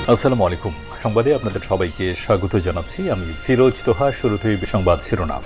আসসালামু আলাইকুম। সংবাদে আপনাদের সবাইকে স্বাগত জানাচ্ছি। আমি ফিরোজ তোহা। শুরুতেই সংবাদ শিরোনাম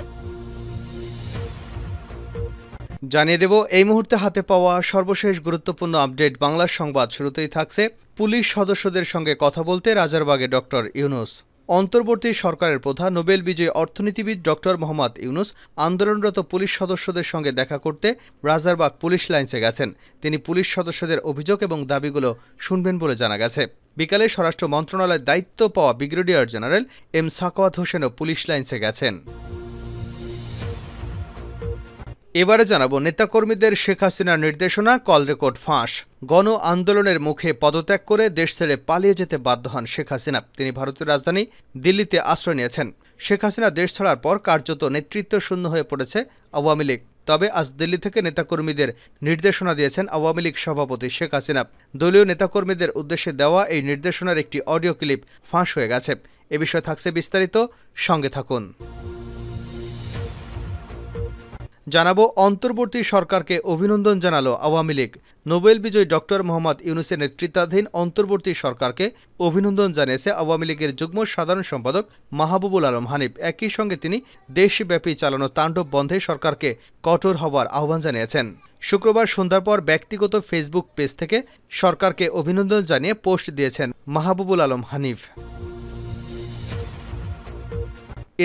জানিয়ে দেব এই মুহূর্তে হাতে পাওয়া সর্বশেষ গুরুত্বপূর্ণ আপডেট বাংলার সংবাদ। শুরুতেই থাকছে পুলিশ সদস্যদের সঙ্গে কথা বলতে রাজারবাগে ডক্টর ইউনূস। অন্তর্বর্তী সরকারের প্রধান নোবেল বিজয়ী অর্থনীতিবিদ ডক্টর মোহাম্মদ ইউনূস আন্দোলনরত পুলিশ সদস্যদের সঙ্গে দেখা করতে রাজারবাগ পুলিশ লাইন্সে গেছেন। তিনি পুলিশ সদস্যদের অভিযোগ এবং দাবিগুলো শুনবেন বলে জানা গেছে। বিকালে স্বরাষ্ট্র মন্ত্রণালয়ের দায়িত্ব পাওয়া ব্রিগেডিয়ার জেনারেল এম সাখাওয়াত হোসেনও পুলিশ লাইন্সে গেছেন। এবারে জানাবো নেতাকর্মীদের শেখ হাসিনার নির্দেশনা, কল রেকর্ড ফাঁস। গণ আন্দোলনের মুখে পদত্যাগ করে দেশ ছেড়ে পালিয়ে যেতে বাধ্য হন শেখ হাসিনা। তিনি ভারতের রাজধানী দিল্লিতে আশ্রয় নিয়েছেন। শেখ হাসিনা দেশ ছাড়ার পর কার্যত নেতৃত্ব শূন্য হয়ে পড়েছে আওয়ামী লীগ। তবে আজ দিল্লি থেকে নেতাকর্মীদের নির্দেশনা দিয়েছেন আওয়ামী লীগ সভাপতি শেখ হাসিনা। দলীয় নেতাকর্মীদের উদ্দেশ্যে দেওয়া এই নির্দেশনার একটি অডিও ক্লিপ ফাঁস হয়ে গেছে। এ বিষয়ে থাকছে বিস্তারিত, সঙ্গে থাকুন। জানাবো অন্তর্বর্তী সরকারকে অভিনন্দন জানালো আওয়ামী লীগ। নোবেল বিজয়ী ডক্টর মোহাম্মদ ইউনূসের নেতৃত্বাধীন অন্তর্বর্তী সরকারকে অভিনন্দন জানিয়েছে আওয়ামী লীগের যুগ্ম সাধারণ সম্পাদক মাহবুবুল আলম হানিফ। একই সঙ্গে তিনি দেশব্যাপী চালানো তাণ্ডব বন্ধে সরকারকে কঠোর হওয়ার আহ্বান জানিয়েছেন। শুক্রবার সন্ধ্যার পর ব্যক্তিগত ফেসবুক পেজ থেকে সরকারকে অভিনন্দন জানিয়ে পোস্ট দিয়েছেন মাহবুবুল আলম হানিফ।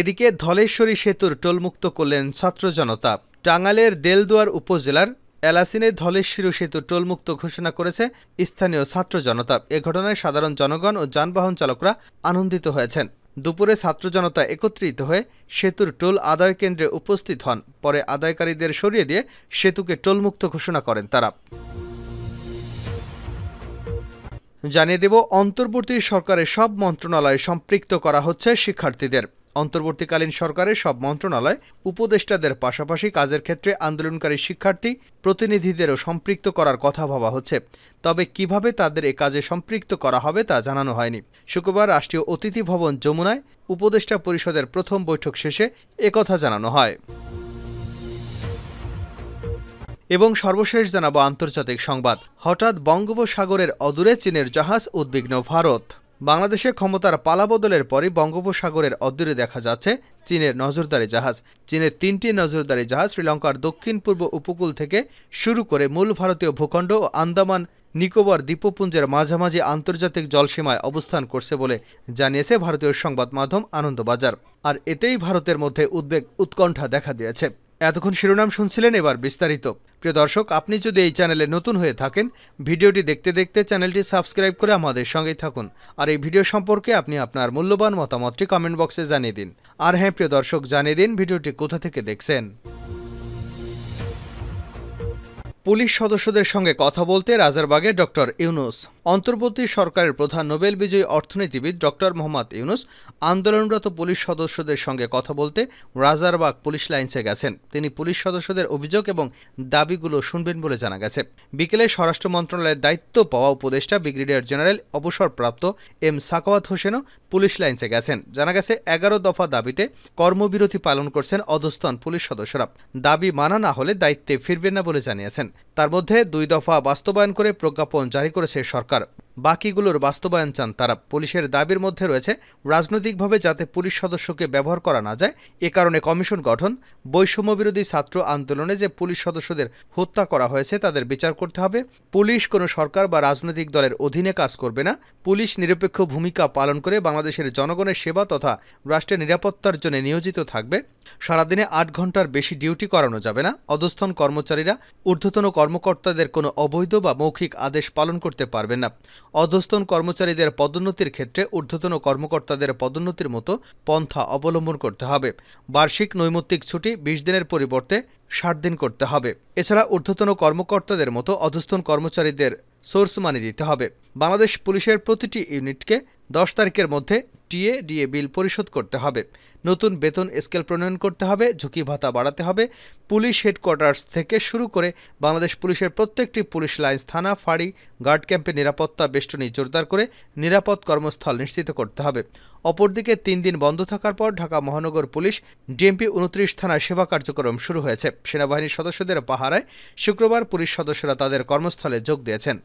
এদিকে ধলেশ্বরী সেতুর টোলমুক্ত করলেন ছাত্র জনতা। টাঙ্গাইলের দেলদুয়ার উপজেলার এলাসিনে ধলেশ্বরী সেতু টোলমুক্ত ঘোষণা করেছে স্থানীয় ছাত্র জনতা। এ ঘটনায় সাধারণ জনগণ ও যানবাহন চালকরা আনন্দিত হয়েছেন। দুপুরে ছাত্র জনতা একত্রিত হয়ে সেতুর টোল আদায় কেন্দ্রে উপস্থিত হন। পরে আদায়কারীদের সরিয়ে দিয়ে সেতুকে টোলমুক্ত ঘোষণা করেন তারা। জানিয়ে দেব অন্তর্বর্তী সরকারের সব মন্ত্রণালয়ে সম্পৃক্ত করা হচ্ছে শিক্ষার্থীদের। অন্তর্বর্তীকালীন সরকারের সব মন্ত্রণালয় উপদেষ্টাদের পাশাপাশি কাজের ক্ষেত্রে আন্দোলনকারী শিক্ষার্থী প্রতিনিধিদেরও সম্পৃক্ত করার কথা ভাবা হচ্ছে। তবে কিভাবে তাদের এ কাজে সম্পৃক্ত করা হবে তা জানানো হয়নি। শুক্রবার রাষ্ট্রীয় অতিথি ভবন যমুনায় উপদেষ্টা পরিষদের প্রথম বৈঠক শেষে একথা জানানো হয়। এবং সর্বশেষ জানাবো আন্তর্জাতিক সংবাদ। হঠাৎ বঙ্গোপসাগরের অদূরে চীনের জাহাজ, উদ্বিগ্ন ভারত। বাংলাদেশে ক্ষমতার পালাবদলের পরই বঙ্গোপসাগরের অদূরে দেখা যাচ্ছে চীনের নজরদারি জাহাজ। চীনের ৩টি নজরদারি জাহাজ শ্রীলঙ্কার দক্ষিণ পূর্ব উপকূল থেকে শুরু করে মূল ভারতীয় ভূখণ্ড ও আন্দামান নিকোবর দ্বীপপুঞ্জের মাঝামাঝি আন্তর্জাতিক জলসীমায় অবস্থান করছে বলে জানিয়েছে ভারতীয় সংবাদ মাধ্যম আনন্দবাজার। আর এতেই ভারতের মধ্যে উদ্বেগ উৎকণ্ঠা দেখা দিয়েছে। এতক্ষণ শিরোনাম শুনছিলেন, এবার বিস্তারিত। প্রিয় দর্শক, আপনি যদি এই চ্যানেলে নতুন হয়ে থাকেন, ভিডিওটি দেখতে দেখতে চ্যানেলটি সাবস্ক্রাইব করে আমাদের সঙ্গেই থাকুন। আর এই ভিডিও সম্পর্কে আপনি আপনার মূল্যবান মতামতটি কমেন্ট বক্সে জানিয়ে দিন। আর হ্যাঁ প্রিয় দর্শক, জানিয়ে দিন ভিডিওটি কোথা থেকে দেখছেন। পুলিশ সদস্যদের সঙ্গে কথা বলতে রাজারবাগে ডক্টর ইউনূস। অন্তর্বর্তী সরকারের প্রধান নোবেল বিজয়ী অর্থনীতিবিদ ডক্টর মোহাম্মদ ইউনূস আন্দোলনরত পুলিশ সদস্যদের সঙ্গে কথা বলতে রাজারবাগ পুলিশ লাইন্সে গেছেন। তিনি পুলিশ সদস্যদের অভিযোগ এবং দাবিগুলো শুনবেন বলে জানা গেছে। বিকেলে স্বরাষ্ট্র মন্ত্রণালয়ের দায়িত্ব পাওয়া উপদেষ্টা ব্রিগেডিয়ার জেনারেল অবসরপ্রাপ্ত এম সাখাওয়াত হোসেনও পুলিশ লাইন্সে গেছেন। জানা গেছে 11 দফা দাবিতে কর্মবিরতি পালন করছেন অধস্তন পুলিশ সদস্যরা। দাবি মানা না হলে দায়িত্বে ফিরবেন না বলে জানিয়েছেন। তার মধ্যে 2 দফা বাস্তবায়ন করে প্রজ্ঞাপন জারি করেছে সরকার। বাকিগুলোর বাস্তবায়ন চান তারা। পুলিশের দাবির মধ্যে রয়েছে রাজনৈতিকভাবে যাতে পুলিশ সদস্যকে ব্যবহার করা না যায় এ কারণে কমিশন গঠন, বৈষম্যবিরোধী ছাত্র আন্দোলনে যে পুলিশ সদস্যদের হত্যা করা হয়েছে তাদের বিচার করতে হবে, পুলিশ কোনো সরকার বা রাজনৈতিক দলের অধীনে কাজ করবে না, পুলিশ নিরপেক্ষ ভূমিকা পালন করে বাংলাদেশের জনগণের সেবা তথা রাষ্ট্রের নিরাপত্তার জন্য নিয়োজিত থাকবে, সারাদিনে 8 ঘন্টার বেশি ডিউটি করানো যাবে না, অধস্তন কর্মচারীরা ঊর্ধ্বতন কর্মকর্তাদের কোনো অবৈধ বা মৌখিক আদেশ পালন করতে পারবেন না, অধস্তন কর্মচারীদের পদোন্নতির ক্ষেত্রে ঊর্ধ্বতন কর্মকর্তাদের পদোন্নতির মতো পন্থা অবলম্বন করতে হবে, বার্ষিক নৈমিত্তিক ছুটি 20 দিনের পরিবর্তে 60 দিন করতে হবে। এছাড়া ঊর্ধ্বতন কর্মকর্তাদের মতো অধস্তন কর্মচারীদের সোর্স মানি দিতে হবে। বাংলাদেশ পুলিশের প্রতিটি ইউনিটকে 10 তারিখের মধ্যে টিএ ডিএ বিল পরিশোধ করতে হবে, নতুন বেতন স্কেল প্রণয়ন করতে হবে, ঝুঁকি ভাতা বাড়াতে হবে, পুলিশ হেডকোয়ার্টার্স থেকে শুরু করে বাংলাদেশ পুলিশের প্রত্যেকটি পুলিশ লাইন্স, থানা, ফাঁড়ি, গার্ড ক্যাম্পে নিরাপত্তা বেষ্টনী জোরদার করে নিরাপদ কর্মস্থল নিশ্চিত করতে হবে। অপরদিকে 3 দিন বন্ধ থাকার পর ঢাকা মহানগর পুলিশ ডিএমপি 29 থানায় সেবা কার্যক্রম শুরু হয়েছে। সেনাবাহিনীর সদস্যদের পাহারায় শুক্রবার পুলিশ সদস্যরা তাদের কর্মস্থলে যোগ দিয়েছেন।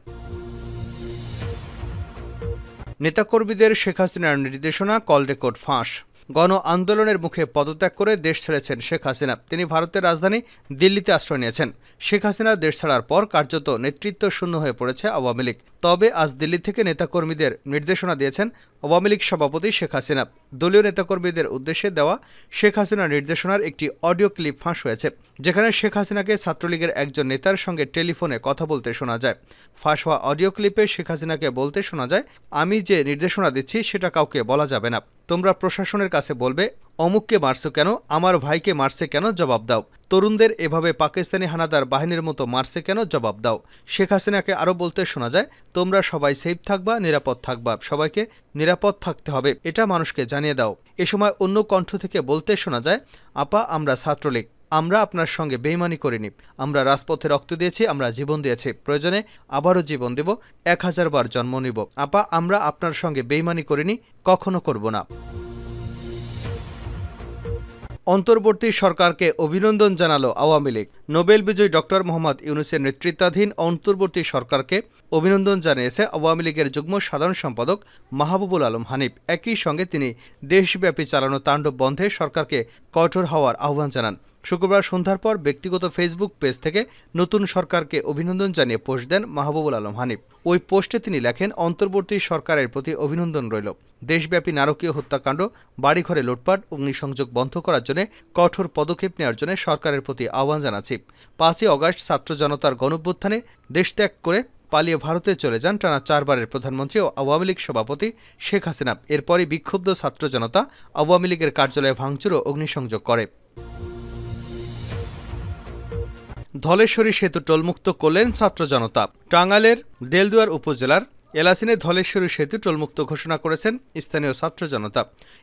নেতাকর্মীদের শেখ হাসিনার নির্দেশনা, কল রেকর্ড ফাঁস। গণ আন্দোলনের মুখে পদত্যাগ করে দেশ ছেড়েছেন শেখ হাসিনা। তিনি ভারতের রাজধানী দিল্লিতে আশ্রয় নিয়েছেন। শেখ হাসিনা দেশ ছাড়ার পর কার্যত নেতৃত্ব শূন্য হয়ে পড়েছে আওয়ামী লীগ। তবে আজ দিল্লি থেকে নেতাকর্মীদের নির্দেশনা দিয়েছেন আওয়ামী লীগ সভাপতি শেখ হাসিনা। দলীয় নেতাকর্মীদের উদ্দেশ্যে দেওয়া শেখ হাসিনার নির্দেশনার একটি অডিও ক্লিপ ফাঁস হয়েছে, যেখানে শেখ হাসিনাকে ছাত্রলীগের একজন নেতার সঙ্গে টেলিফোনে কথা বলতে শোনা যায়। ফাঁস হওয়া অডিও ক্লিপে শেখ হাসিনাকে বলতে শোনা যায়, আমি যে নির্দেশনা দিচ্ছি সেটা কাউকে বলা যাবে না। তোমরা প্রশাসনের কাছে বলবে অমুককে মারছো কেন, আমার ভাইকে মারছে কেন, জবাব দাও। তরুণদের এভাবে পাকিস্তানি হানাদার বাহিনীর মতো মারছে কেন, জবাব দাও। শেখ হাসিনাকে আরও বলতে শোনা যায়, তোমরা সবাই সেফ থাকবা, নিরাপদ থাকবা, সবাইকে নিরাপদ থাকতে হবে, এটা মানুষকে জানিয়ে দাও। এ সময় অন্য কণ্ঠ থেকে বলতে শোনা যায়, আপা আমরা ছাত্রলীগ, আমরা আপনার সঙ্গে বেইমানি করিনি, আমরা রাজপথে রক্ত দিয়েছি, আমরা জীবন দিয়েছি, প্রয়োজনে আবারও জীবন দেব, 1000 বার জন্ম নিব। আপা আমরা আপনার সঙ্গে বেইমানি করিনি, কখনো করব না। অন্তর্বর্তী সরকারকে অভিনন্দন জানালো আওয়ামী লীগ। নোবেল বিজয়ী ডক্টর মোহাম্মদ ইউনূসের নেতৃত্বাধীন অন্তর্বর্তী সরকারকে অভিনন্দন জানিয়েছে আওয়ামী লীগের যুগ্ম সাধারণ সম্পাদক মাহবুবুল আলম হানিফ। একই সঙ্গে তিনি দেশব্যাপী চালানো তাণ্ডব বন্ধে সরকারকে কঠোর হওয়ার আহ্বান জানান। শুক্রবার সন্ধ্যার পর ব্যক্তিগত ফেসবুক পেজ থেকে নতুন সরকারকে অভিনন্দন জানিয়ে পোস্ট দেন মাহবুবুল আলম হানিফ। ওই পোস্টে তিনি লেখেন, অন্তর্বর্তী সরকারের প্রতি অভিনন্দন রইল। দেশব্যাপী নারকীয় হত্যাকাণ্ড, বাড়িঘরে লুটপাট, অগ্নিসংযোগ বন্ধ করার জন্য কঠোর পদক্ষেপ নেওয়ার জন্য সরকারের প্রতি আহ্বান জানাচ্ছি। 5ই অগাস্ট ছাত্র জনতার গণঅভ্যুত্থানে দেশত্যাগ করে পালিয়ে ভারতে চলে যান টানা 4 বারের প্রধানমন্ত্রী ও আওয়ামী লীগ সভাপতি শেখ হাসিনা। এরপরই বিক্ষুব্ধ ছাত্র জনতা আওয়ামী লীগের কার্যালয়ে ভাঙচুর ও অগ্নিসংযোগ করে। ধলেশ্বরী সেতু টোলমুক্ত করলেন ছাত্র জনতা। টাঙ্গাইলের দেলদুয়ার উপজেলার এলাসিনে ধলেশ্বরী সেতু টোলমুক্ত ঘোষণা করেছেন স্থানীয় ছাত্র জনতা।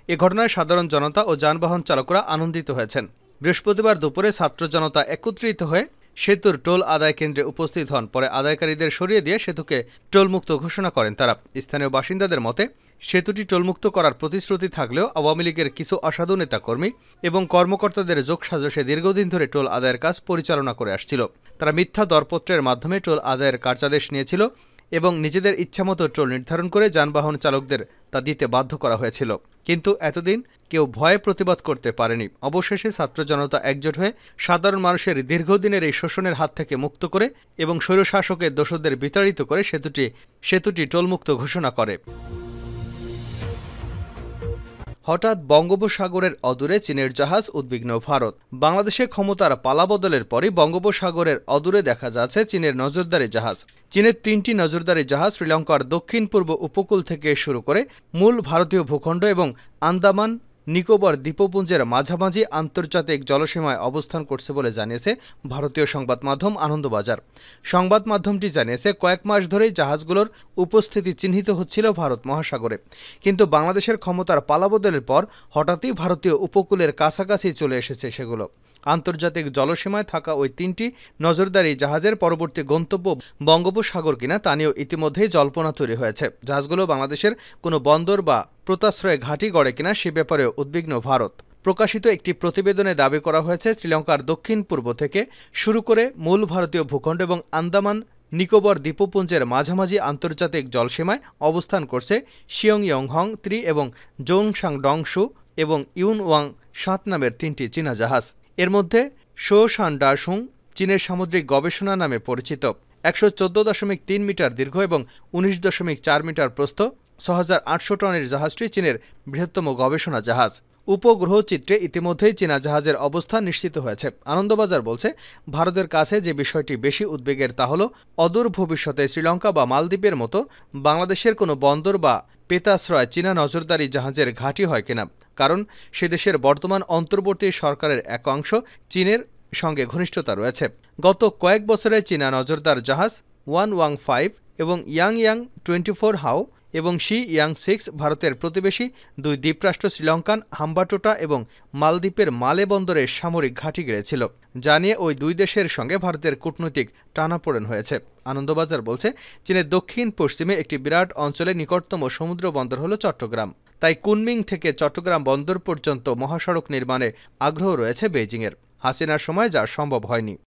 এ ঘটনায় সাধারণ জনতা ও যানবাহন চালকরা আনন্দিত হয়েছেন। বৃহস্পতিবার দুপুরে ছাত্র জনতা একত্রিত হয়ে সেতুর টোল আদায় কেন্দ্রে উপস্থিত হন। পরে আদায়কারীদের সরিয়ে দিয়ে সেতুকে টোলমুক্ত ঘোষণা করেন তারা। স্থানীয় বাসিন্দাদের মতে, সেতুটি টোলমুক্ত করার প্রতিশ্রুতি থাকলেও আওয়ামী লীগের কিছু অসাধু নেতাকর্মী এবং কর্মকর্তাদের যোগসাজশে দীর্ঘদিন ধরে টোল আদায়ের কাজ পরিচালনা করে আসছিল। তারা মিথ্যা দরপত্রের মাধ্যমে টোল আদায়ের কার্যাদেশ নিয়েছিল এবং নিজেদের ইচ্ছামতো টোল নির্ধারণ করে যানবাহন চালকদের তা দিতে বাধ্য করা হয়েছিল। কিন্তু এতদিন কেউ ভয়ে প্রতিবাদ করতে পারেনি। অবশেষে ছাত্র জনতা একজোট হয়ে সাধারণ মানুষের দীর্ঘদিনের এই শোষণের হাত থেকে মুক্ত করে এবং স্বৈরশাসকের দোষদের বিতাড়িত করে সেতুটি টোলমুক্ত ঘোষণা করে। হঠাৎ বঙ্গোপসাগরের অদূরে চীনের জাহাজ, উদ্বিগ্ন ভারত। বাংলাদেশে ক্ষমতার পালাবদলের পরই বঙ্গোপসাগরের অদূরে দেখা যাচ্ছে চীনের নজরদারি জাহাজ। চীনের 3টি নজরদারি জাহাজ শ্রীলঙ্কার দক্ষিণ পূর্ব উপকূল থেকে শুরু করে মূল ভারতীয় ভূখণ্ড এবং আন্দামান নিকোবর দ্বীপপুঞ্জের মাঝামাঝি আন্তর্জাতিক জলসীমায় অবস্থান করছে বলে জানিয়েছে ভারতীয় সংবাদ মাধ্যম আনন্দবাজার। সংবাদ মাধ্যমটি জানিয়েছে, কয়েক মাস ধরেই জাহাজগুলোর উপস্থিতি চিহ্নিত হচ্ছিল ভারত মহাসাগরে, কিন্তু বাংলাদেশের ক্ষমতার পালাবদলের পর হঠাৎই ভারতীয় উপকূলের কাছাকাছি চলে এসেছে সেগুলো। আন্তর্জাতিক জলসীমায় থাকা ওই 3টি নজরদারি জাহাজের পরবর্তী গন্তব্য বঙ্গোপসাগর কিনা তা নিয়েও ইতিমধ্যেই জল্পনা তৈরি হয়েছে। জাহাজগুলো বাংলাদেশের কোনো বন্দর বা প্রতাশ্রয় ঘাঁটি গড়ে কিনা সে ব্যাপারেও উদ্বিগ্ন ভারত। প্রকাশিত একটি প্রতিবেদনে দাবি করা হয়েছে, শ্রীলঙ্কার দক্ষিণ পূর্ব থেকে শুরু করে মূল ভারতীয় ভূখণ্ড এবং আন্দামান নিকোবর দ্বীপপুঞ্জের মাঝামাঝি আন্তর্জাতিক জলসীমায় অবস্থান করছে শিয়ংইয়ংহং 3 এবং জোংসাংডংশু এবং ইউনওয়াং 7 নামের 3টি চীনা জাহাজ। এর মধ্যে শোশানডাসুং চীনের সামুদ্রিক গবেষণা নামে পরিচিত, 114.3 মিটার দীর্ঘ এবং 19.4 মিটার প্রস্থ, 6800 টনের জাহাজটি চীনের বৃহত্তম গবেষণা জাহাজ। উপগ্রহ চিত্রে ইতিমধ্যেই চীনা জাহাজের অবস্থান নিশ্চিত হয়েছে। আনন্দবাজার বলছে, ভারতের কাছে যে বিষয়টি বেশি উদ্বেগের তা হল অদূর ভবিষ্যতে শ্রীলঙ্কা বা মালদ্বীপের মতো বাংলাদেশের কোনো বন্দর বা পেতাশ্রয় চীনা নজরদারি জাহাজের ঘাঁটি হয় কিনা, কারণ সে দেশের বর্তমান অন্তর্বর্তী সরকারের এক অংশ চীনের সঙ্গে ঘনিষ্ঠতা রয়েছে। গত কয়েক বছরে চীনা নজরদার জাহাজ ওয়াং 5 এবং ইয়াং 24 হাও এবং ইয়াং 6 ভারতের প্রতিবেশী 2 দ্বীপরাষ্ট্র শ্রীলঙ্কান হাম্বাটোটা এবং মালদ্বীপের মালে বন্দরে সামরিক ঘাঁটি গেড়েছিল, যা নিয়ে ওই 2 দেশের সঙ্গে ভারতের কূটনৈতিক টানাপোড়েন হয়েছে। আনন্দবাজার বলছে, চীনের দক্ষিণ পশ্চিমে একটি বিরাট অঞ্চলে নিকটতম সমুদ্র বন্দর হল চট্টগ্রাম। তাই কুনমিং থেকে চট্টগ্রাম বন্দর পর্যন্ত মহাসড়ক নির্মাণে আগ্রহ রয়েছে বেইজিংয়ের। হাসিনার সময় যা সম্ভব হয়নি।